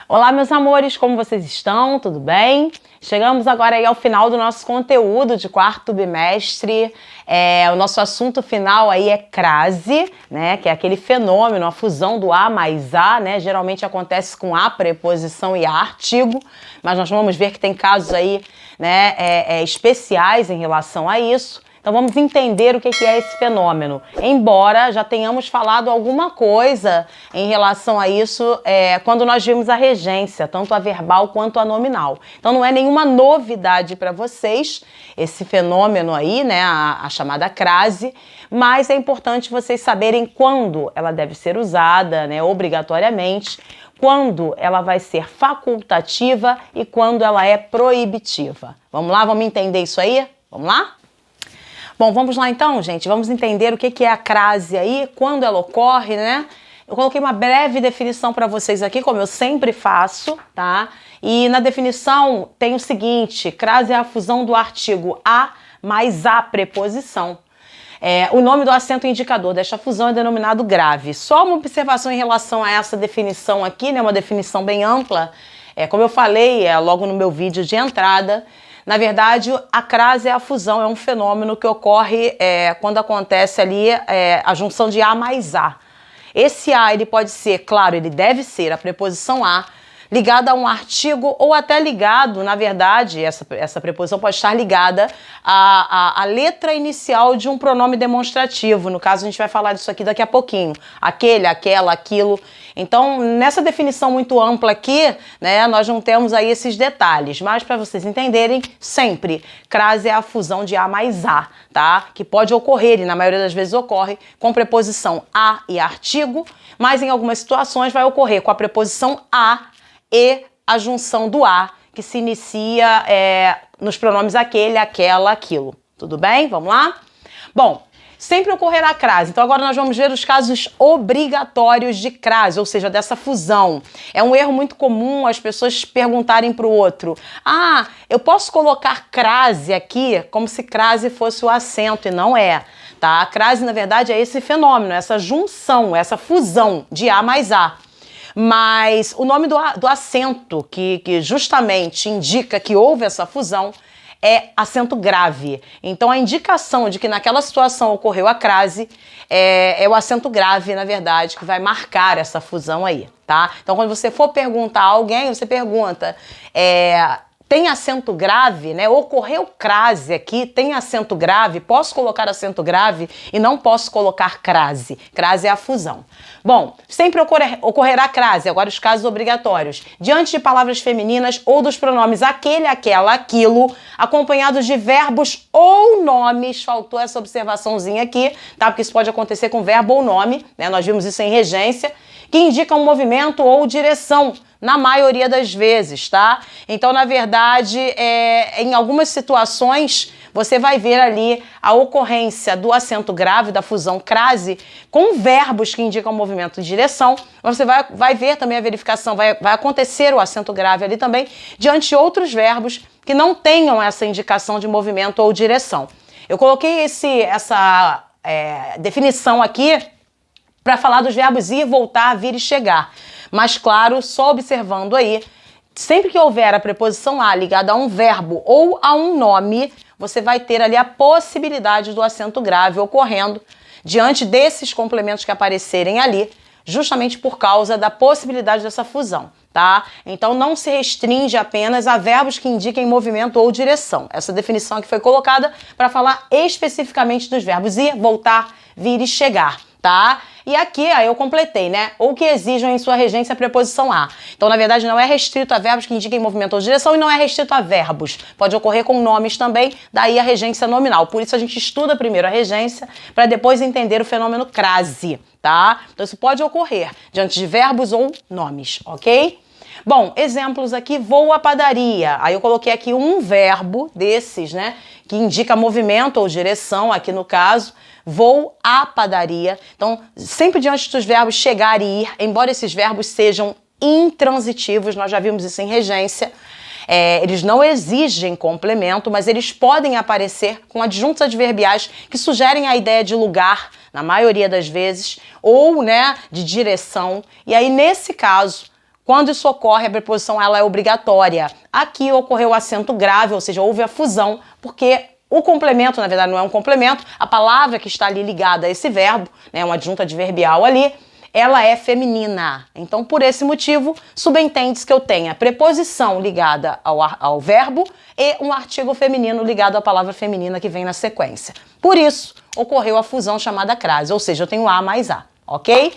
Olá, meus amores, como vocês estão? Tudo bem? Chegamos agora aí ao final do nosso conteúdo de quarto bimestre. O nosso assunto final aí é crase, né? Que é aquele fenômeno, a fusão do A mais A, né? Geralmente acontece com a preposição e a artigo, mas nós vamos ver que tem casos aí, né, especiais em relação a isso. Então vamos entender o que é esse fenômeno. Embora já tenhamos falado alguma coisa em relação a isso quando nós vimos a regência, tanto a verbal quanto a nominal. Então não é nenhuma novidade para vocês esse fenômeno aí, né, a chamada crase, mas é importante vocês saberem quando ela deve ser usada, né, obrigatoriamente, quando ela vai ser facultativa e quando ela é proibitiva. Vamos lá, vamos entender isso aí? Vamos lá? Bom, vamos lá então, gente, vamos entender o que é a crase aí, quando ela ocorre, né? Eu coloquei uma breve definição para vocês aqui, como eu sempre faço, tá? E na definição tem o seguinte: crase é a fusão do artigo a mais a preposição. O nome do acento indicador desta fusão é denominado grave. Só uma observação em relação a essa definição aqui, né? Uma definição bem ampla. Como eu falei logo no meu vídeo de entrada, na verdade, a crase é a fusão, é um fenômeno que ocorre quando acontece ali a junção de A mais A. Esse A, ele pode ser, claro, ele deve ser a preposição a, ligada a um artigo ou até ligado, na verdade, essa preposição pode estar ligada à letra inicial de um pronome demonstrativo. No caso, a gente vai falar disso aqui daqui a pouquinho. Aquele, aquela, aquilo. Então, nessa definição muito ampla aqui, né, nós não temos aí esses detalhes, mas para vocês entenderem, sempre, crase é a fusão de A mais A, tá? Que pode ocorrer, e na maioria das vezes ocorre, com preposição a e artigo, mas em algumas situações vai ocorrer com a preposição a e a junção do a, que se inicia nos pronomes aquele, aquela, aquilo. Tudo bem? Vamos lá? Bom, sempre ocorrerá a crase. Então agora nós vamos ver os casos obrigatórios de crase, ou seja, dessa fusão. É um erro muito comum as pessoas perguntarem para o outro: ah, eu posso colocar crase aqui como se crase fosse o acento, e não é. Tá? A crase, na verdade, é esse fenômeno, essa junção, essa fusão de A mais A. Mas o nome do acento que justamente indica que houve essa fusão é acento grave. Então a indicação de que naquela situação ocorreu a crase é o acento grave, na verdade, que vai marcar essa fusão aí, tá? Então quando você for perguntar a alguém, você pergunta: tem acento grave, né? Ocorreu crase aqui, tem acento grave, posso colocar acento grave e não posso colocar crase. Crase é a fusão. Bom, sempre ocorrerá crase, agora os casos obrigatórios, diante de palavras femininas ou dos pronomes aquele, aquela, aquilo, acompanhados de verbos ou nomes. Faltou essa observaçãozinha aqui, tá? Porque isso pode acontecer com verbo ou nome, né? Nós vimos isso em regência, que indicam um movimento ou direção, na maioria das vezes, tá? Então, na verdade, em algumas situações, você vai ver ali a ocorrência do acento grave, da fusão crase, com verbos que indicam movimento de direção. Você vai ver também a verificação, vai acontecer o acento grave ali também, diante de outros verbos que não tenham essa indicação de movimento ou direção. Eu coloquei essa definição aqui para falar dos verbos ir, voltar, vir e chegar. Mas, claro, só observando aí, sempre que houver a preposição a ligada a um verbo ou a um nome, você vai ter ali a possibilidade do acento grave ocorrendo diante desses complementos que aparecerem ali, justamente por causa da possibilidade dessa fusão, tá? Então não se restringe apenas a verbos que indiquem movimento ou direção. Essa definição aqui foi colocada para falar especificamente dos verbos ir, voltar, vir e chegar, tá? E aqui aí eu completei, né? Ou que exijam em sua regência a preposição a. Então, na verdade, não é restrito a verbos que indiquem movimento ou direção e não é restrito a verbos. Pode ocorrer com nomes também, daí a regência nominal. Por isso a gente estuda primeiro a regência para depois entender o fenômeno crase, tá? Então isso pode ocorrer diante de verbos ou nomes, ok? Bom, exemplos aqui: vou à padaria. Aí eu coloquei aqui um verbo desses, né? Que indica movimento ou direção, aqui no caso. Vou à padaria. Então, sempre diante dos verbos chegar e ir, embora esses verbos sejam intransitivos, nós já vimos isso em regência, eles não exigem complemento, mas eles podem aparecer com adjuntos adverbiais que sugerem a ideia de lugar, na maioria das vezes, ou, né, de direção. E aí, nesse caso, Quando isso ocorre, a preposição ela é obrigatória. Aqui ocorreu o acento grave, ou seja, houve a fusão, porque o complemento, na verdade, não é um complemento, a palavra que está ali ligada a esse verbo, né, uma adjunta adverbial ali, ela é feminina. Então, por esse motivo, subentende-se que eu tenha preposição ligada ao verbo e um artigo feminino ligado à palavra feminina que vem na sequência. Por isso, ocorreu a fusão chamada crase, ou seja, eu tenho A mais A, ok?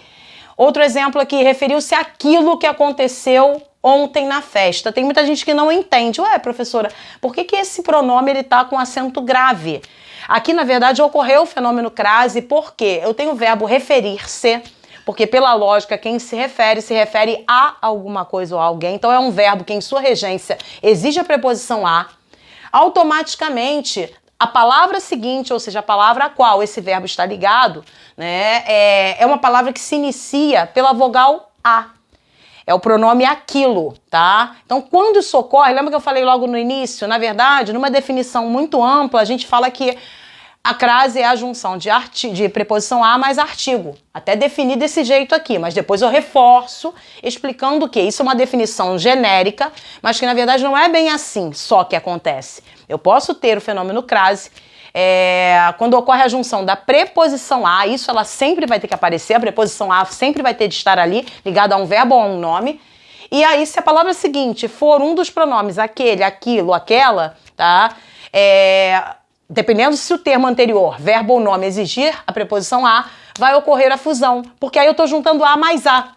Outro exemplo aqui, referiu-se àquilo que aconteceu ontem na festa. Tem muita gente que não entende. Ué, professora, por que esse pronome ele tá com acento grave? Aqui, na verdade, ocorreu o fenômeno crase porque eu tenho o verbo referir-se, porque pela lógica, quem se refere a alguma coisa ou a alguém. Então é um verbo que em sua regência exige a preposição a. Automaticamente, a palavra seguinte, ou seja, a palavra a qual esse verbo está ligado, né, é uma palavra que se inicia pela vogal a. É o pronome aquilo, tá? Então, quando isso ocorre, lembra que eu falei logo no início? Na verdade, numa definição muito ampla, a gente fala que a crase é a junção de preposição a mais artigo. Até definir desse jeito aqui, mas depois eu reforço explicando que isso é uma definição genérica, mas que na verdade não é bem assim só que acontece. Eu posso ter o fenômeno crase quando ocorre a junção da preposição a, isso ela sempre vai ter que aparecer, a preposição a sempre vai ter de estar ali, ligada a um verbo ou a um nome. E aí, se a palavra seguinte for um dos pronomes aquele, aquilo, aquela, tá? Dependendo se o termo anterior, verbo ou nome, exigir a preposição a, vai ocorrer a fusão, porque aí eu estou juntando a mais a.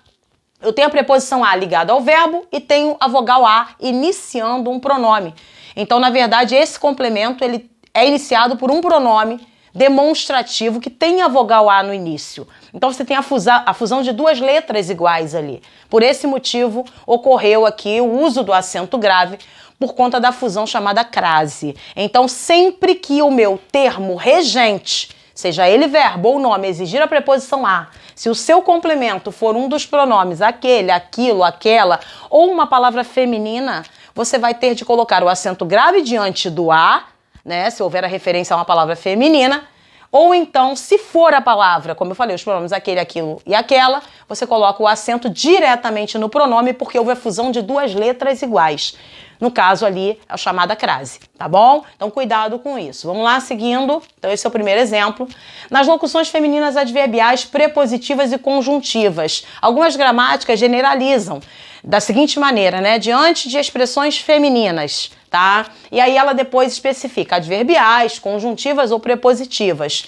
Eu tenho a preposição a ligada ao verbo e tenho a vogal a iniciando um pronome. Então, na verdade, esse complemento ele é iniciado por um pronome demonstrativo que tem a vogal a no início. Então, você tem a fusão de duas letras iguais ali. Por esse motivo, ocorreu aqui o uso do acento grave por conta da fusão chamada crase. Então, sempre que o meu termo regente, seja ele verbo ou nome, exigir a preposição a, se o seu complemento for um dos pronomes aquele, aquilo, aquela, ou uma palavra feminina, você vai ter de colocar o acento grave diante do a, né, se houver a referência a uma palavra feminina, ou então, se for a palavra, como eu falei, os pronomes aquele, aquilo e aquela, você coloca o acento diretamente no pronome porque houve a fusão de duas letras iguais. No caso ali, é a chamada crase, tá bom? Então, cuidado com isso. Vamos lá, seguindo. Então, esse é o primeiro exemplo. Nas locuções femininas adverbiais, prepositivas e conjuntivas, algumas gramáticas generalizam da seguinte maneira, né? Diante de expressões femininas, tá? E aí ela depois especifica adverbiais, conjuntivas ou prepositivas.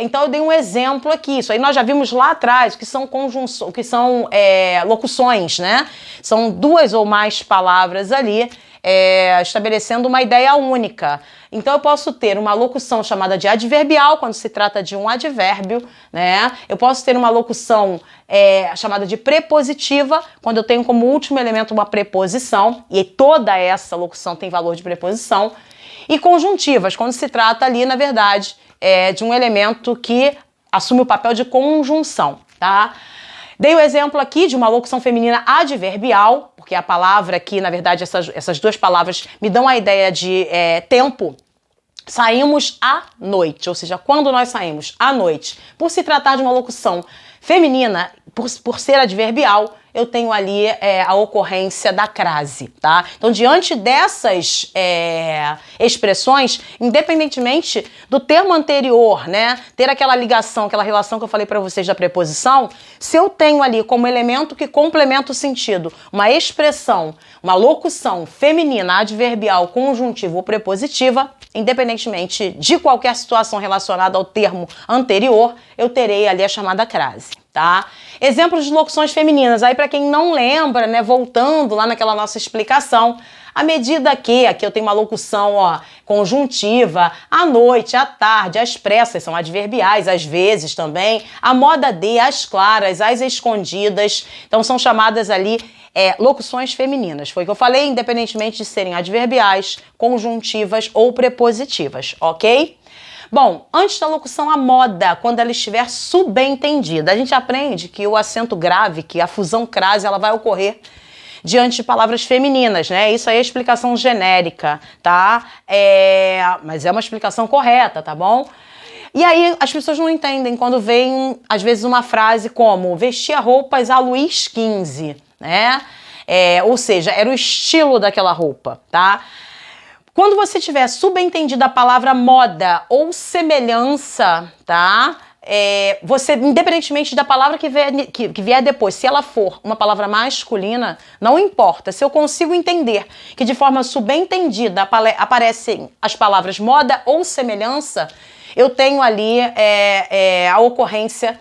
Então eu dei um exemplo aqui, isso aí nós já vimos lá atrás, o que são locuções, né? São duas ou mais palavras ali, estabelecendo uma ideia única. Então eu posso ter uma locução chamada de adverbial, quando se trata de um advérbio, né? Eu posso ter uma locução chamada de prepositiva, quando eu tenho como último elemento uma preposição, e toda essa locução tem valor de preposição. E conjuntivas, quando se trata ali, na verdade, de um elemento que assume o papel de conjunção, tá? Dei o exemplo aqui de uma locução feminina adverbial, porque a palavra aqui, na verdade, essas duas palavras me dão a ideia de tempo. Saímos à noite, ou seja, quando nós saímos à noite. Por se tratar de uma locução feminina, por ser adverbial, eu tenho ali a ocorrência da crase, tá? Então, diante dessas expressões, independentemente do termo anterior, né, ter aquela ligação, aquela relação que eu falei para vocês da preposição, se eu tenho ali como elemento que complementa o sentido uma expressão, uma locução feminina, adverbial, conjuntiva ou prepositiva, independentemente de qualquer situação relacionada ao termo anterior, eu terei ali a chamada crase, tá? Exemplos de locuções femininas, aí para quem não lembra, né, voltando lá naquela nossa explicação, à medida que aqui eu tenho uma locução conjuntiva, à noite, à tarde, às pressas, são adverbiais, às vezes também, à moda de, às claras, às escondidas, então são chamadas ali locuções femininas. Foi o que eu falei, independentemente de serem adverbiais, conjuntivas ou prepositivas, ok? Bom, antes da locução à moda, quando ela estiver subentendida, a gente aprende que o acento grave, que a fusão crase, ela vai ocorrer diante de palavras femininas, né? Isso aí é explicação genérica, tá? Mas é uma explicação correta, tá bom? E aí as pessoas não entendem quando vem, às vezes, uma frase como vestia roupas a Luís XV, né? Ou seja, era o estilo daquela roupa, tá? Quando você tiver subentendido a palavra moda ou semelhança, tá? Você, independentemente da palavra que vier depois, se ela for uma palavra masculina, não importa. Se eu consigo entender que de forma subentendida aparecem as palavras moda ou semelhança, eu tenho ali a ocorrência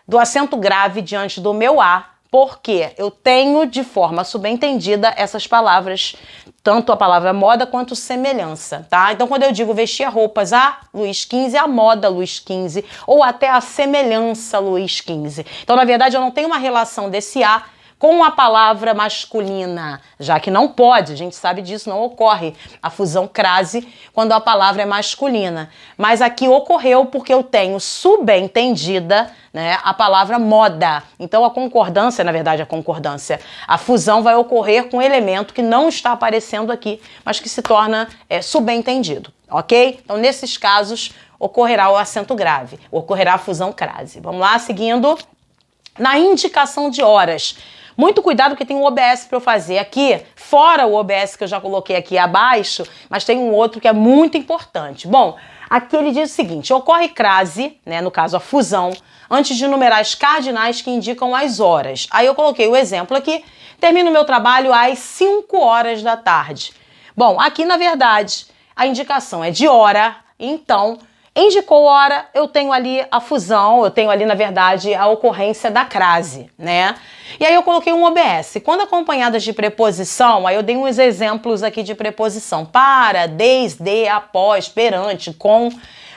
do acento grave diante do meu A, porque eu tenho de forma subentendida essas palavras, tanto a palavra moda quanto semelhança, tá? Então, quando eu digo vestir roupas a Luís XV, a moda Luís XV, ou até a semelhança Luís XV. Então, na verdade, eu não tenho uma relação desse A com a palavra masculina, já que não pode, a gente sabe disso, não ocorre a fusão crase quando a palavra é masculina. Mas aqui ocorreu porque eu tenho subentendida, né, a palavra moda. Então a concordância, na verdade a fusão vai ocorrer com um elemento que não está aparecendo aqui, mas que se torna subentendido, ok? Então nesses casos ocorrerá o acento grave, ocorrerá a fusão crase. Vamos lá, seguindo. Na indicação de horas. Muito cuidado porque tem um OBS para eu fazer aqui, fora o OBS que eu já coloquei aqui abaixo, mas tem um outro que é muito importante. Bom, aqui ele diz o seguinte: ocorre crase, né, no caso a fusão, antes de numerais cardinais que indicam as horas. Aí eu coloquei o exemplo aqui, termino meu trabalho às 5 horas da tarde. Bom, aqui na verdade a indicação é de hora, então indicou hora, eu tenho ali a fusão, eu tenho ali, na verdade, a ocorrência da crase, né? E aí eu coloquei um OBS. Quando acompanhadas de preposição, aí eu dei uns exemplos aqui de preposição. Para, desde, após, perante, com,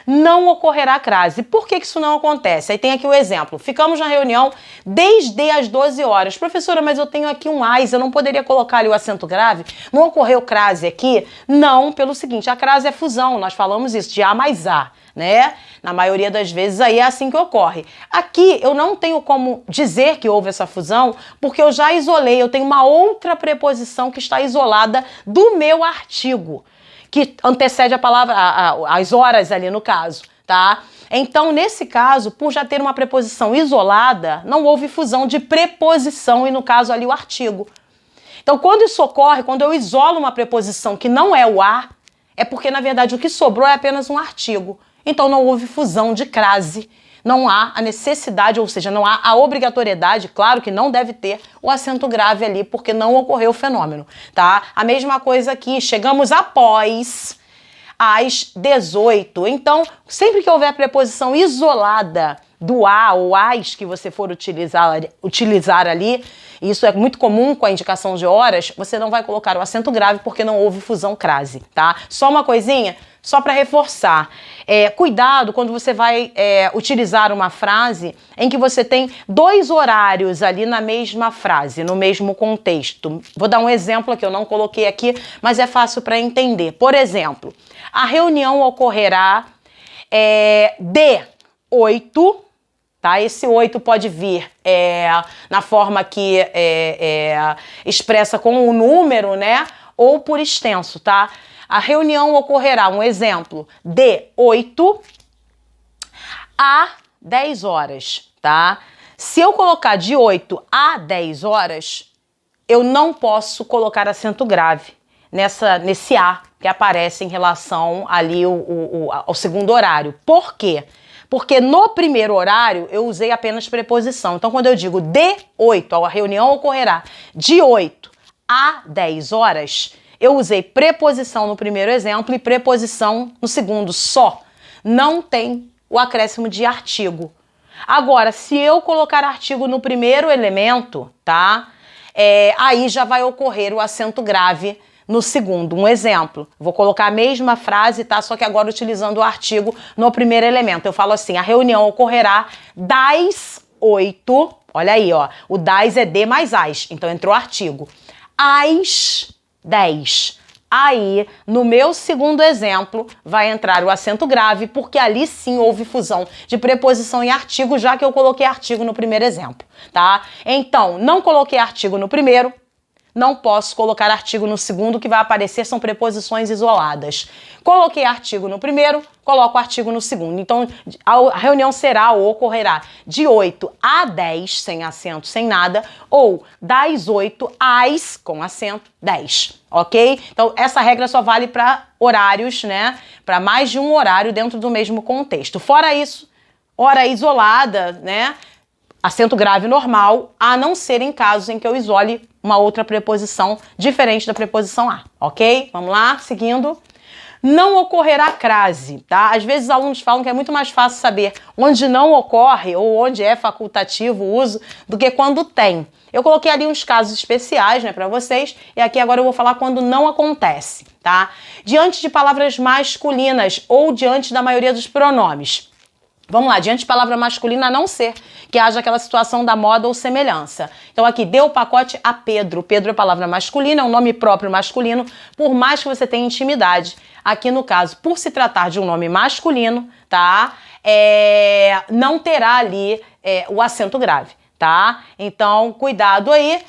não ocorrerá crase. Por que isso não acontece? Aí tem aqui o exemplo. Ficamos na reunião desde as 12 horas. Professora, mas eu tenho aqui um AIS, eu não poderia colocar ali o acento grave? Não ocorreu crase aqui? Não, pelo seguinte, a crase é fusão, nós falamos isso, de A mais A, né? Na maioria das vezes aí é assim que ocorre. Aqui eu não tenho como dizer que houve essa fusão, porque eu já isolei, eu tenho uma outra preposição que está isolada do meu artigo, que antecede a palavra, as horas ali no caso, tá? Então, nesse caso, por já ter uma preposição isolada, não houve fusão de preposição e no caso ali o artigo. Então, quando isso ocorre, quando eu isolo uma preposição que não é o a, é porque, na verdade, o que sobrou é apenas um artigo. Então, não houve fusão de crase. Não há a necessidade, ou seja, não há a obrigatoriedade, claro que não deve ter o acento grave ali, porque não ocorreu o fenômeno, tá? A mesma coisa aqui, chegamos após às 18. Então, sempre que houver a preposição isolada do a ou as que você for utilizar ali, e isso é muito comum com a indicação de horas, você não vai colocar o acento grave porque não houve fusão crase, tá? Só uma coisinha, só para reforçar. Cuidado quando você vai utilizar uma frase em que você tem dois horários ali na mesma frase, no mesmo contexto. Vou dar um exemplo aqui, eu não coloquei aqui, mas é fácil para entender. Por exemplo, a reunião ocorrerá de 8, tá? Esse 8 pode vir na forma que expressa com o número, né? Ou por extenso, tá? A reunião ocorrerá, um exemplo, de 8 a 10 horas, tá? Se eu colocar de 8 a 10 horas, eu não posso colocar acento grave nesse A que aparece em relação ali ao segundo horário. Por quê? Porque no primeiro horário eu usei apenas preposição. Então, quando eu digo de 8, a reunião ocorrerá de 8 a 10 horas, eu usei preposição no primeiro exemplo e preposição no segundo só. Não tem o acréscimo de artigo. Agora, se eu colocar artigo no primeiro elemento, tá? Aí já vai ocorrer o acento grave no segundo. Um exemplo, vou colocar a mesma frase, tá? Só que agora utilizando o artigo no primeiro elemento. Eu falo assim, a reunião ocorrerá das 8, olha aí, ó, o das é de mais as, então entrou o artigo, às 10. Aí, no meu segundo exemplo, vai entrar o acento grave, porque ali sim houve fusão de preposição e artigo, já que eu coloquei artigo no primeiro exemplo, tá? Então, não coloquei artigo no primeiro, não posso colocar artigo no segundo, que vai aparecer são preposições isoladas. Coloquei artigo no primeiro, coloco artigo no segundo. Então, a reunião será ou ocorrerá de 8 a 10, sem acento, sem nada, ou das 8 às, com acento, 10, ok? Então, essa regra só vale para horários, né? Para mais de um horário dentro do mesmo contexto. Fora isso, hora isolada, né? Acento grave normal, a não ser em casos em que eu isole uma outra preposição diferente da preposição a, ok? Vamos lá, seguindo. Não ocorrerá crase, tá? Às vezes os alunos falam que é muito mais fácil saber onde não ocorre ou onde é facultativo o uso do que quando tem. Eu coloquei ali uns casos especiais, né, para vocês, e aqui agora eu vou falar quando não acontece, tá? Diante de palavras masculinas ou diante da maioria dos pronomes. Vamos lá, diante de palavra masculina, a não ser que haja aquela situação da moda ou semelhança. Então aqui, deu o pacote a Pedro. Pedro é palavra masculina, é um nome próprio masculino, por mais que você tenha intimidade. Aqui no caso, por se tratar de um nome masculino, tá? Não terá ali o acento grave, tá? Então, cuidado aí.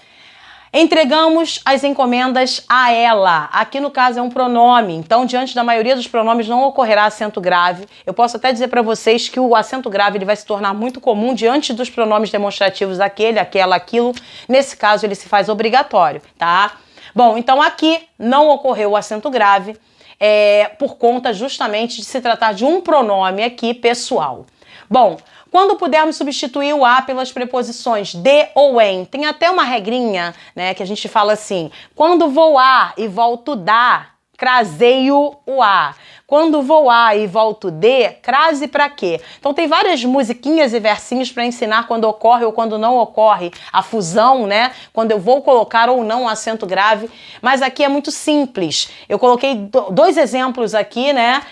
Entregamos as encomendas a ela. Aqui no caso é um pronome, então diante da maioria dos pronomes não ocorrerá acento grave. Eu posso até dizer para vocês que o acento grave ele vai se tornar muito comum diante dos pronomes demonstrativos aquele, aquela, aquilo. Nesse caso ele se faz obrigatório, tá? Bom, então aqui não ocorreu o acento grave por conta justamente de se tratar de um pronome aqui pessoal. Bom, quando pudermos substituir o a pelas preposições de ou em, tem até uma regrinha, né, que a gente fala assim, quando vou a e volto da, craseio o a. Quando vou a e volto de, crase pra quê? Então tem várias musiquinhas e versinhos para ensinar quando ocorre ou quando não ocorre a fusão, né? Quando eu vou colocar ou não acento grave, mas aqui é muito simples. Eu coloquei dois exemplos aqui, né?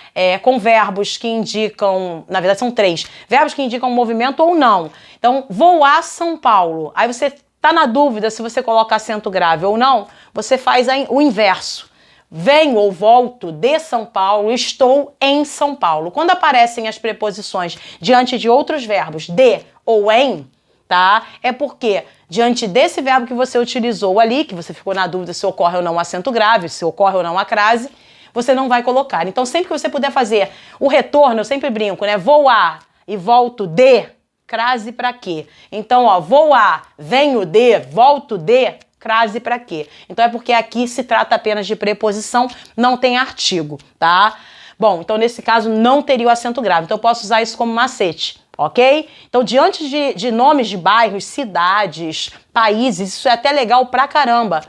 Com verbos que indicam, na verdade são três, verbos que indicam movimento ou não. Então, vou a São Paulo. Aí você tá na dúvida se você coloca acento grave ou não, você faz o inverso. Venho ou volto de São Paulo, estou em São Paulo. Quando aparecem as preposições diante de outros verbos, de ou em, tá? É porque diante desse verbo que você utilizou ali, que você ficou na dúvida se ocorre ou não o acento grave, se ocorre ou não a crase, você não vai colocar. Então, sempre que você puder fazer o retorno, eu sempre brinco, né? Vou a e volto de, crase pra quê? Então, ó, vou a, venho de, volto de, crase pra quê? Então é porque aqui se trata apenas de preposição, não tem artigo, tá? Bom, então nesse caso não teria o acento grave, então eu posso usar isso como macete, ok? Então diante de nomes de bairros, cidades, países, isso é até legal pra caramba.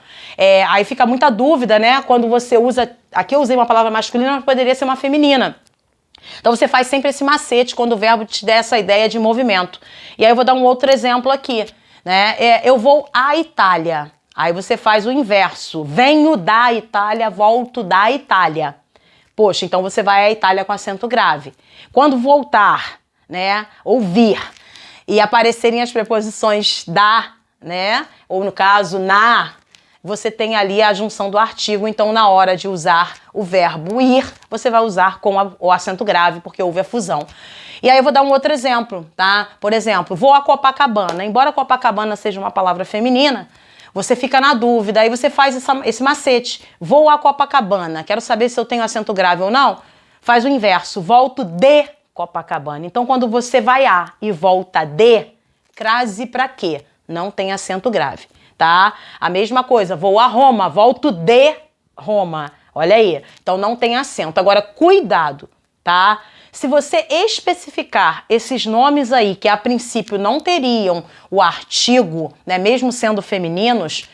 Aí fica muita dúvida, né? Quando você usa, aqui eu usei uma palavra masculina, mas poderia ser uma feminina. Então você faz sempre esse macete quando o verbo te der essa ideia de movimento. E aí eu vou dar um outro exemplo aqui, né? Eu vou à Itália. Aí você faz o inverso. Venho da Itália, volto da Itália. Poxa, então você vai à Itália com acento grave. Quando voltar, né, ou vir, e aparecerem as preposições da, né, ou no caso na, você tem ali a junção do artigo, então na hora de usar o verbo ir, você vai usar com o acento grave, porque houve a fusão. E aí eu vou dar um outro exemplo, tá? Por exemplo, vou a Copacabana. Embora Copacabana seja uma palavra feminina, você fica na dúvida, aí você faz esse macete. Vou a Copacabana, quero saber se eu tenho acento grave ou não. Faz o inverso, volto de Copacabana. Então, quando você vai a e volta de, crase pra quê? Não tem acento grave, tá? A mesma coisa, vou a Roma, volto de Roma. Olha aí, então não tem acento. Agora, cuidado, tá? Se você especificar esses nomes aí, que a princípio não teriam o artigo, né, mesmo sendo femininos,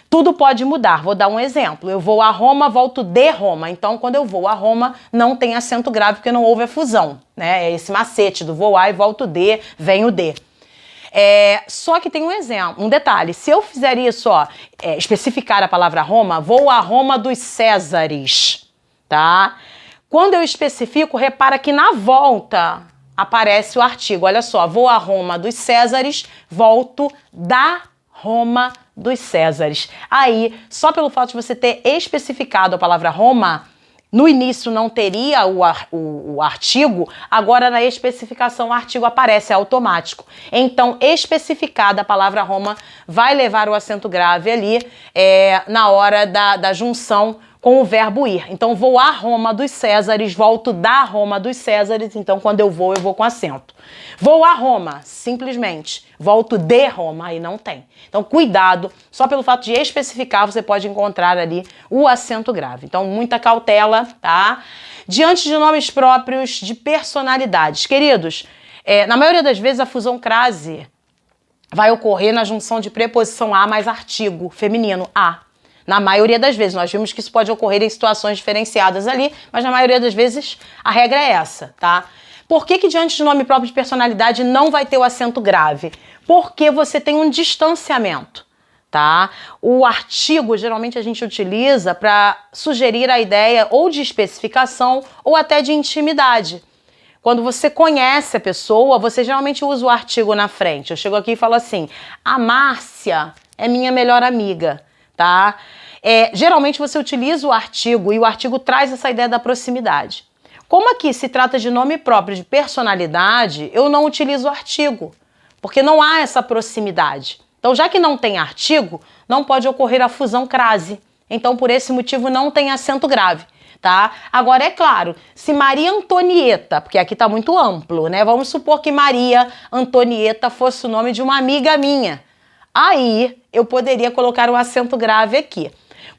tudo pode mudar. Vou dar um exemplo. Eu vou a Roma, volto de Roma. Então, quando eu vou a Roma, não tem acento grave, porque não houve a fusão, né? É esse macete do vou a e volto de, venho de. Só que tem um exemplo, um detalhe. Se eu fizer isso, ó, especificar a palavra Roma, vou a Roma dos Césares, tá? Quando eu especifico, repara que na volta aparece o artigo. Olha só, vou a Roma dos Césares, volto da Roma dos Césares. Aí, só pelo fato de você ter especificado a palavra Roma, no início não teria o artigo, agora na especificação o artigo aparece, é automático. Então, especificada, a palavra Roma vai levar o acento grave ali na hora da junção com o verbo ir. Então, vou a Roma dos Césares, volto da Roma dos Césares, então quando eu vou com acento. Vou a Roma, simplesmente. Volto de Roma, aí não tem. Então, cuidado, só pelo fato de especificar, você pode encontrar ali o acento grave. Então, muita cautela, tá? Diante de nomes próprios de personalidades. Queridos, na maioria das vezes a fusão crase vai ocorrer na junção de preposição a mais artigo feminino, a. Na maioria das vezes, nós vimos que isso pode ocorrer em situações diferenciadas ali, mas na maioria das vezes a regra é essa, tá? Por que diante de nome próprio de personalidade não vai ter o acento grave? Porque você tem um distanciamento, tá? O artigo, geralmente a gente utiliza para sugerir a ideia ou de especificação ou até de intimidade. Quando você conhece a pessoa, você geralmente usa o artigo na frente. Eu chego aqui e falo assim, a Márcia é minha melhor amiga, tá? Geralmente você utiliza o artigo e o artigo traz essa ideia da proximidade. Como aqui se trata de nome próprio de personalidade, eu não utilizo o artigo, porque não há essa proximidade. Então, já que não tem artigo, não pode ocorrer a fusão crase. Então, por esse motivo, não tem acento grave, tá? Agora, é claro, se Maria Antonieta, porque aqui tá muito amplo, né? Vamos supor que Maria Antonieta fosse o nome de uma amiga minha. Aí, eu poderia colocar o acento grave aqui.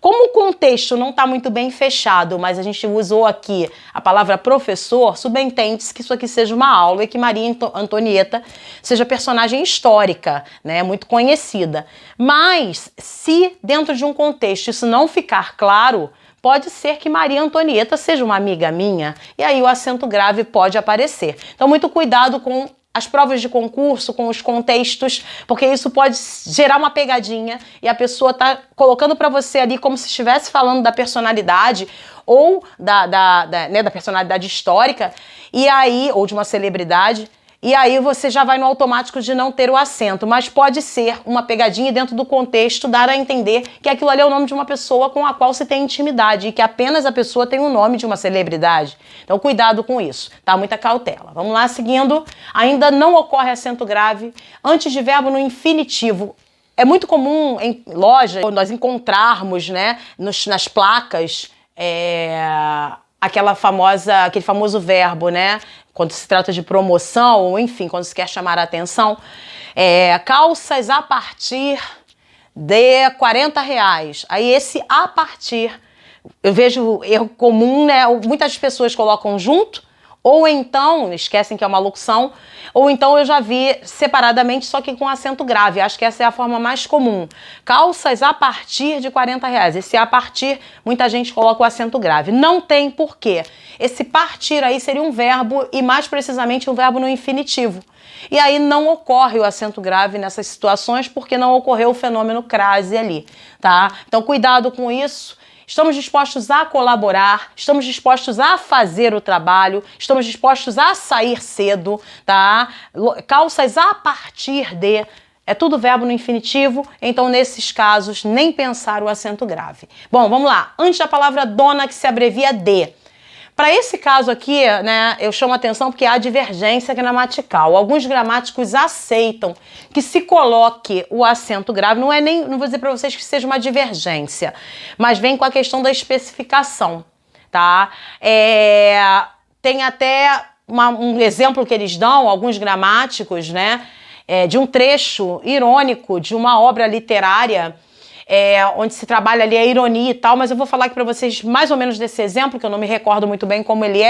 Como o contexto não está muito bem fechado, mas a gente usou aqui a palavra professor, subentende-se que isso aqui seja uma aula e que Maria Antonieta seja personagem histórica, né, muito conhecida. Mas, se dentro de um contexto isso não ficar claro, pode ser que Maria Antonieta seja uma amiga minha, e aí o acento grave pode aparecer. Então, muito cuidado com as provas de concurso, com os contextos, porque isso pode gerar uma pegadinha e a pessoa tá colocando para você ali como se estivesse falando da personalidade ou da personalidade histórica, e aí, ou de uma celebridade, e aí você já vai no automático de não ter o acento, mas pode ser uma pegadinha dentro do contexto, dar a entender que aquilo ali é o nome de uma pessoa com a qual você tem intimidade e que apenas a pessoa tem o nome de uma celebridade. Então cuidado com isso, tá? Muita cautela. Vamos lá, seguindo. Ainda não ocorre acento grave antes de verbo no infinitivo. É muito comum em loja nós encontrarmos, né, nas placas, aquele famoso verbo, né? Quando se trata de promoção, ou enfim, quando se quer chamar a atenção, calças a partir de R$40. Aí esse a partir, eu vejo erro comum, né? Muitas pessoas colocam junto, ou então, esquecem que é uma locução, ou então eu já vi separadamente, só que com acento grave. Acho que essa é a forma mais comum. Calças a partir de R$40. Esse a partir, muita gente coloca o acento grave. Não tem porquê. Esse partir aí seria um verbo, e mais precisamente um verbo no infinitivo. E aí não ocorre o acento grave nessas situações, porque não ocorreu o fenômeno crase ali, tá? Então cuidado com isso. Estamos dispostos a colaborar, estamos dispostos a fazer o trabalho, estamos dispostos a sair cedo, tá? Calças a partir de, é tudo verbo no infinitivo, então nesses casos nem pensar o acento grave. Bom, vamos lá. Antes da palavra dona, que se abrevia de. Para esse caso aqui, né, eu chamo a atenção porque há divergência gramatical. Alguns gramáticos aceitam que se coloque o acento grave, não vou dizer para vocês que seja uma divergência, mas vem com a questão da especificação, tá? Tem até um exemplo que eles dão, alguns gramáticos, né, de um trecho irônico de uma obra literária, onde se trabalha ali a ironia e tal, mas eu vou falar aqui para vocês mais ou menos desse exemplo, que eu não me recordo muito bem como ele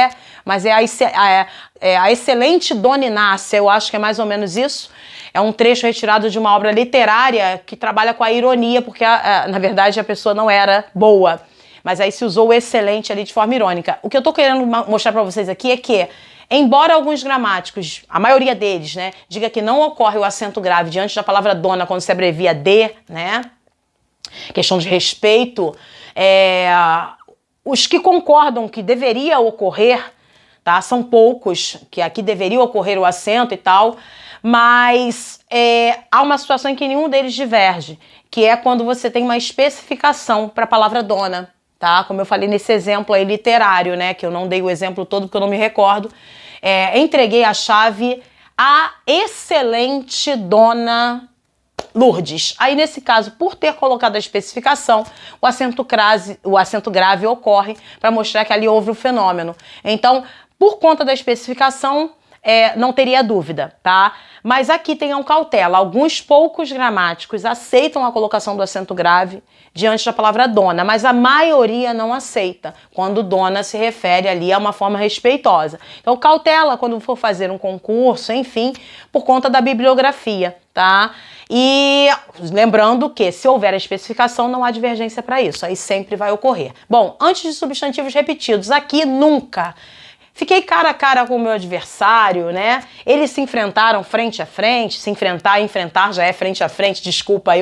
mas é a excelente Dona Inácia, eu acho que é mais ou menos isso. É um trecho retirado de uma obra literária que trabalha com a ironia, porque na verdade a pessoa não era boa, mas aí se usou o excelente ali de forma irônica. O que eu tô querendo mostrar para vocês aqui é que, embora alguns gramáticos, a maioria deles, né, diga que não ocorre o acento grave diante da palavra dona quando se abrevia de, né, questão de respeito, os que concordam que deveria ocorrer, tá? São poucos, que aqui deveria ocorrer o acento e tal, mas há uma situação em que nenhum deles diverge, que é quando você tem uma especificação para a palavra dona, tá? Como eu falei nesse exemplo aí literário, né? Que eu não dei o exemplo todo porque eu não me recordo. Entreguei a chave à excelente dona Lourdes. Aí, nesse caso, por ter colocado a especificação, o acento grave ocorre para mostrar que ali houve o fenômeno. Então, por conta da especificação, não teria dúvida, tá? Mas aqui tenham cautela. Alguns poucos gramáticos aceitam a colocação do acento grave diante da palavra dona, mas a maioria não aceita quando dona se refere ali a uma forma respeitosa. Então, cautela quando for fazer um concurso, enfim, por conta da bibliografia, tá? E lembrando que se houver a especificação, não há divergência para isso, aí sempre vai ocorrer. Bom, antes de substantivos repetidos, aqui nunca. Fiquei cara a cara com o meu adversário, né? Eles se enfrentaram frente a frente, enfrentar já é frente a frente, desculpa aí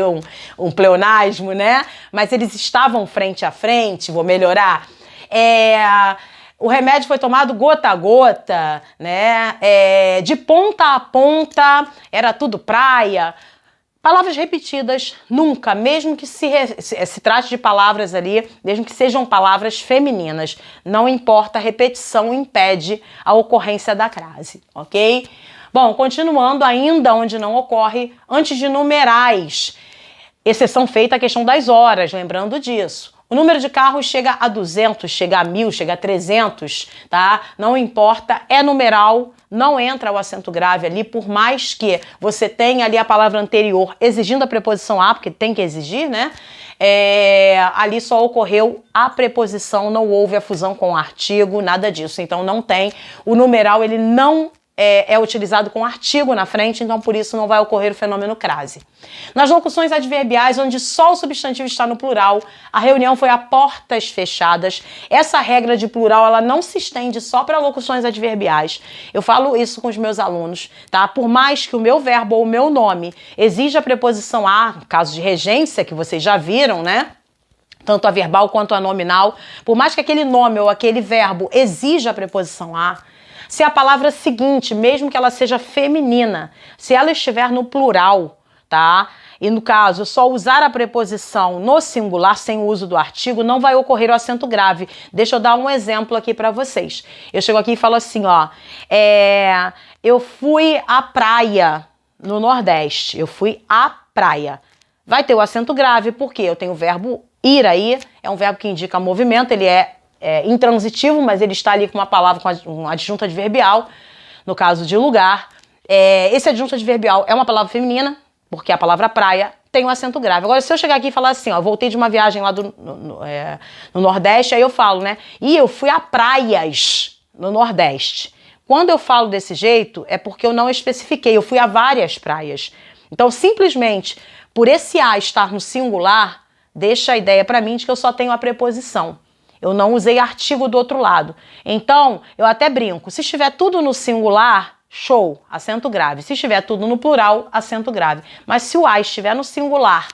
um pleonasmo, né? Mas eles estavam frente a frente, vou melhorar. O remédio foi tomado gota a gota, né? De ponta a ponta, era tudo praia. Palavras repetidas, nunca, mesmo que se trate de palavras ali, mesmo que sejam palavras femininas, não importa, a repetição impede a ocorrência da crase, ok? Bom, continuando ainda onde não ocorre, antes de numerais, exceção feita a questão das horas, lembrando disso. O número de carros chega a 200, chega a 1000, chega a 300, tá? Não importa, é numeral, não entra o acento grave ali, por mais que você tenha ali a palavra anterior exigindo a preposição a, porque tem que exigir, né? Ali só ocorreu a preposição, não houve a fusão com o artigo, nada disso. Então não tem. O numeral, ele não é utilizado com artigo na frente, então por isso não vai ocorrer o fenômeno crase. Nas locuções adverbiais, onde só o substantivo está no plural, a reunião foi a portas fechadas. Essa regra de plural, ela não se estende só para locuções adverbiais. Eu falo isso com os meus alunos, tá? Por mais que o meu verbo ou o meu nome exija a preposição a, no caso de regência, que vocês já viram, né? Tanto a verbal quanto a nominal, por mais que aquele nome ou aquele verbo exija a preposição a, se a palavra seguinte, mesmo que ela seja feminina, se ela estiver no plural, tá? E no caso, só usar a preposição no singular sem o uso do artigo, não vai ocorrer o acento grave. Deixa eu dar um exemplo aqui para vocês. Eu chego aqui e falo assim, ó, eu fui à praia no Nordeste. Eu fui à praia. Vai ter o acento grave, porque eu tenho o verbo ir aí, é um verbo que indica movimento, ele é intransitivo, mas ele está ali com uma palavra, com um adjunto adverbial, no caso de lugar. Esse adjunto adverbial é uma palavra feminina, porque a palavra praia tem um acento grave. Agora, se eu chegar aqui e falar assim, ó, voltei de uma viagem lá no Nordeste, aí eu falo, né? E eu fui a praias no Nordeste. Quando eu falo desse jeito, é porque eu não especifiquei, eu fui a várias praias. Então, simplesmente, por esse a estar no singular, deixa a ideia para mim de que eu só tenho a preposição. Eu não usei artigo do outro lado. Então, eu até brinco. Se estiver tudo no singular, show, acento grave. Se estiver tudo no plural, acento grave. Mas se o a estiver no singular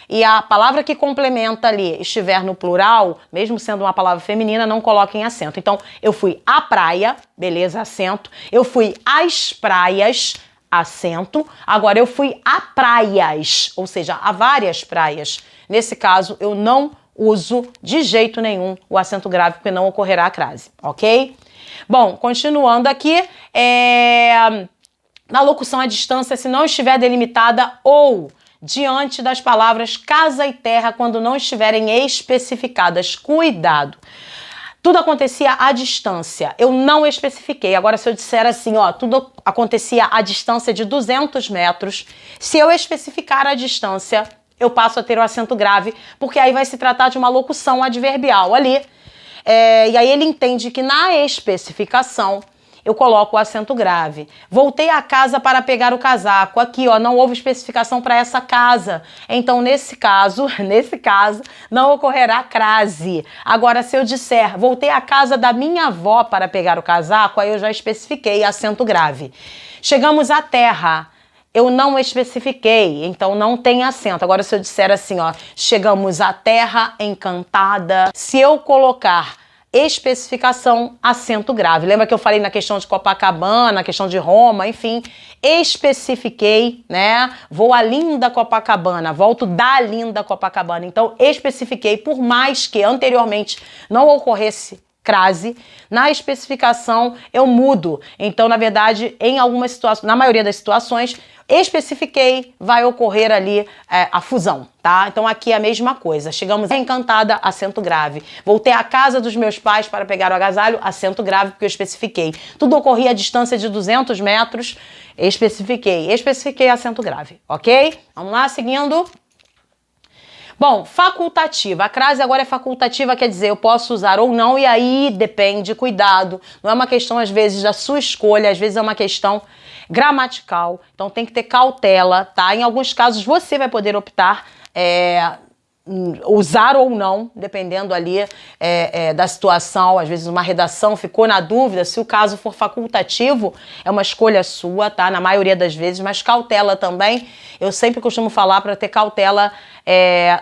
e a palavra que complementa ali estiver no plural, mesmo sendo uma palavra feminina, não coloquem acento. Então, eu fui à praia, beleza, acento. Eu fui às praias, acento. Agora, eu fui a praias, ou seja, a várias praias. Nesse caso, eu não uso de jeito nenhum o acento grave, porque não ocorrerá a crase, ok? Bom, continuando aqui, na locução à distância, se não estiver delimitada ou diante das palavras casa e terra, quando não estiverem especificadas, cuidado. Tudo acontecia à distância, eu não especifiquei. Agora, se eu disser assim, ó, tudo acontecia à distância de 200 metros, se eu especificar a distância, eu passo a ter o acento grave, porque aí vai se tratar de uma locução adverbial ali. E aí ele entende que na especificação eu coloco o acento grave. Voltei à casa para pegar o casaco. Aqui, ó, não houve especificação para essa casa. Então, nesse caso, não ocorrerá crase. Agora, se eu disser, voltei à casa da minha avó para pegar o casaco, aí eu já especifiquei acento grave. Chegamos à terra. Eu não especifiquei, então não tem acento. Agora, se eu disser assim, ó, chegamos à terra encantada, se eu colocar especificação, acento grave. Lembra que eu falei na questão de Copacabana, na questão de Roma, enfim, especifiquei, né? Vou à linda Copacabana, volto da linda Copacabana. Então, especifiquei, por mais que anteriormente não ocorresse crase, na especificação eu mudo. Então, na verdade, em algumas situações, na maioria das situações, especifiquei, vai ocorrer ali a fusão, tá? Então aqui é a mesma coisa. Chegamos a Encantada, acento grave. Voltei à casa dos meus pais para pegar o agasalho, acento grave, porque eu especifiquei. Tudo ocorria a distância de 200 metros, especifiquei, acento grave, ok? Vamos lá, seguindo. Bom, facultativa. A crase agora é facultativa, quer dizer, eu posso usar ou não, e aí depende, cuidado. Não é uma questão, às vezes, da sua escolha, às vezes é uma questão gramatical. Então tem que ter cautela, tá? Em alguns casos você vai poder optar usar ou não, dependendo ali da situação. Às vezes uma redação ficou na dúvida, se o caso for facultativo, é uma escolha sua, tá? Na maioria das vezes, mas cautela também. Eu sempre costumo falar para ter cautela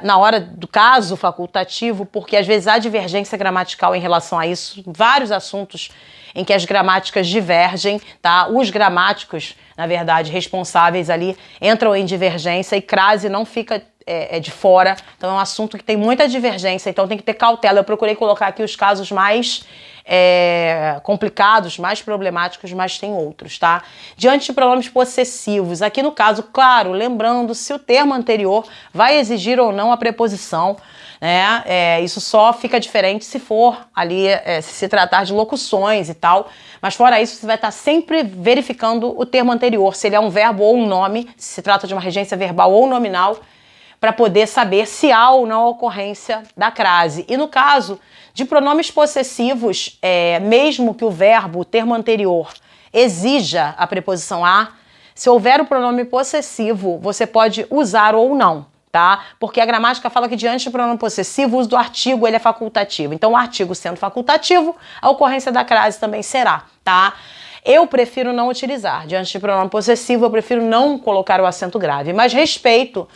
na hora do caso facultativo, porque às vezes há divergência gramatical em relação a isso, vários assuntos em que as gramáticas divergem, tá? Os gramáticos, na verdade, responsáveis ali entram em divergência e crase não fica de fora. Então é um assunto que tem muita divergência, então tem que ter cautela. Eu procurei colocar aqui os casos mais complicados, mais problemáticos, mas tem outros, tá? Diante de pronomes possessivos, aqui no caso, claro, lembrando se o termo anterior vai exigir ou não a preposição, né? Isso só fica diferente se for ali, se tratar de locuções e tal, mas fora isso, você vai estar sempre verificando o termo anterior, se ele é um verbo ou um nome, se se trata de uma regência verbal ou nominal, para poder saber se há ou não a ocorrência da crase. E no caso de pronomes possessivos, mesmo que o verbo, o termo anterior, exija a preposição a, se houver o pronome possessivo, você pode usar ou não, tá? Porque a gramática fala que diante do pronome possessivo, o uso do artigo ele é facultativo. Então, o artigo sendo facultativo, a ocorrência da crase também será, tá? Eu prefiro não utilizar. Diante de pronome possessivo, eu prefiro não colocar o acento grave, mas respeito.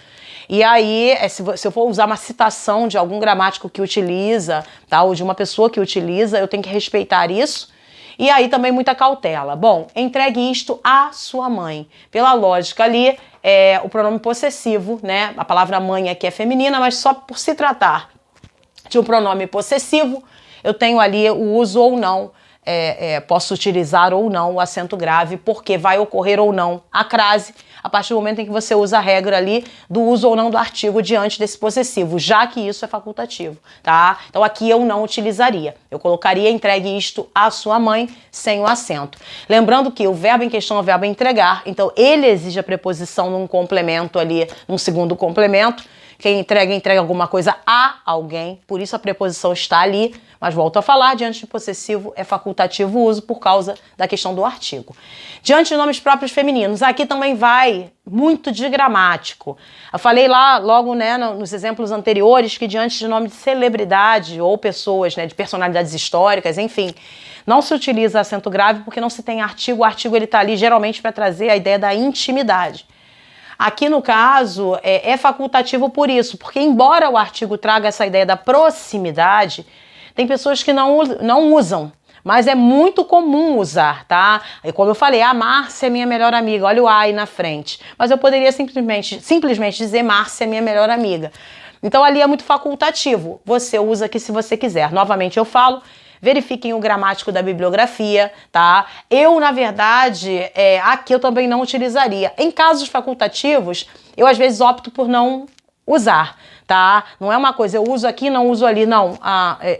E aí, se eu for usar uma citação de algum gramático que utiliza, tá, ou de uma pessoa que utiliza, eu tenho que respeitar isso. E aí também muita cautela. Bom, entregue isto à sua mãe. Pela lógica ali, o pronome possessivo, né? A palavra mãe aqui é feminina, mas só por se tratar de um pronome possessivo, eu tenho ali o uso ou não. Posso utilizar ou não o acento grave, porque vai ocorrer ou não a crase a partir do momento em que você usa a regra ali do uso ou não do artigo diante desse possessivo, já que isso é facultativo, tá? Então aqui eu não utilizaria. Eu colocaria entregue isto à sua mãe sem o acento. Lembrando que o verbo em questão é o verbo entregar, então ele exige a preposição num complemento ali, num segundo complemento. Quem entrega alguma coisa a alguém, por isso a preposição está ali, mas volto a falar, diante de possessivo é facultativo o uso por causa da questão do artigo. Diante de nomes próprios femininos, aqui também vai muito de gramático. Eu falei lá logo, né, nos exemplos anteriores que diante de nome de celebridade ou pessoas, né, de personalidades históricas, enfim, não se utiliza acento grave porque não se tem artigo. O artigo ele está ali geralmente para trazer a ideia da intimidade. Aqui, no caso, é facultativo por isso, porque embora o artigo traga essa ideia da proximidade, tem pessoas que não usam, mas é muito comum usar, tá? E como eu falei, a Márcia é minha melhor amiga, olha o A aí na frente. Mas eu poderia simplesmente dizer Márcia é minha melhor amiga. Então ali é muito facultativo, você usa aqui se você quiser. Novamente eu falo, verifiquem o gramático da bibliografia, tá? Eu, na verdade, aqui eu também não utilizaria. Em casos facultativos, eu às vezes opto por não usar, tá? Não é uma coisa, eu uso aqui, não uso ali, não.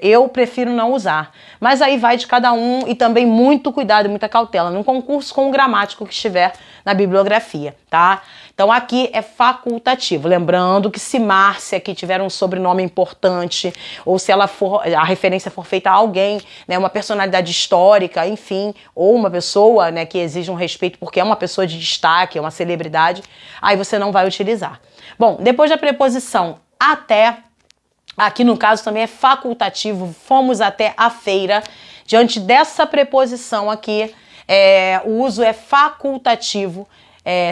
Eu prefiro não usar. Mas aí vai de cada um e também muito cuidado e muita cautela num concurso com o gramático que estiver na bibliografia, tá? Então aqui é facultativo. Lembrando que se Márcia aqui tiver um sobrenome importante, ou se a referência for feita a alguém, né, uma personalidade histórica, enfim, ou uma pessoa, né, que exige um respeito porque é uma pessoa de destaque, é uma celebridade, aí você não vai utilizar. Bom, depois da preposição até, aqui no caso também é facultativo, fomos até a feira. Diante dessa preposição aqui, o uso é facultativo,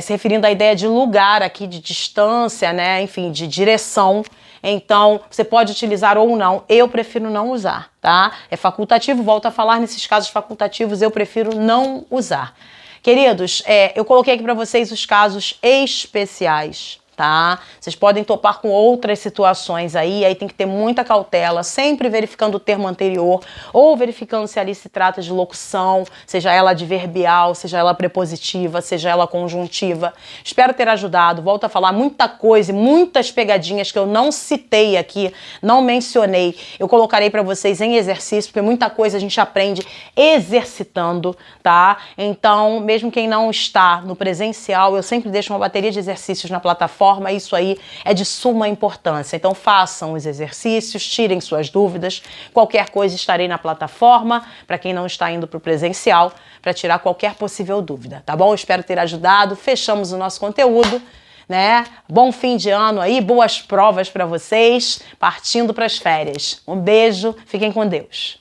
se referindo à ideia de lugar aqui, de distância, né, enfim, de direção. Então, você pode utilizar ou não. Eu prefiro não usar, tá? É facultativo, volto a falar, nesses casos facultativos eu prefiro não usar. Queridos, eu coloquei aqui para vocês os casos especiais, tá? Vocês podem topar com outras situações aí tem que ter muita cautela, sempre verificando o termo anterior ou verificando se ali se trata de locução, seja ela adverbial, seja ela prepositiva, seja ela conjuntiva. Espero ter ajudado. Volto a falar muita coisa, muitas pegadinhas que eu não citei aqui, não mencionei. Eu colocarei para vocês em exercício, porque muita coisa a gente aprende exercitando, tá? Então, mesmo quem não está no presencial, eu sempre deixo uma bateria de exercícios na plataforma. Isso aí é de suma importância. Então façam os exercícios, tirem suas dúvidas. Qualquer coisa estarei na plataforma, para quem não está indo para o presencial, para tirar qualquer possível dúvida, tá bom? Espero ter ajudado. Fechamos o nosso conteúdo, né? Bom fim de ano aí, boas provas para vocês, partindo para as férias. Um beijo, fiquem com Deus.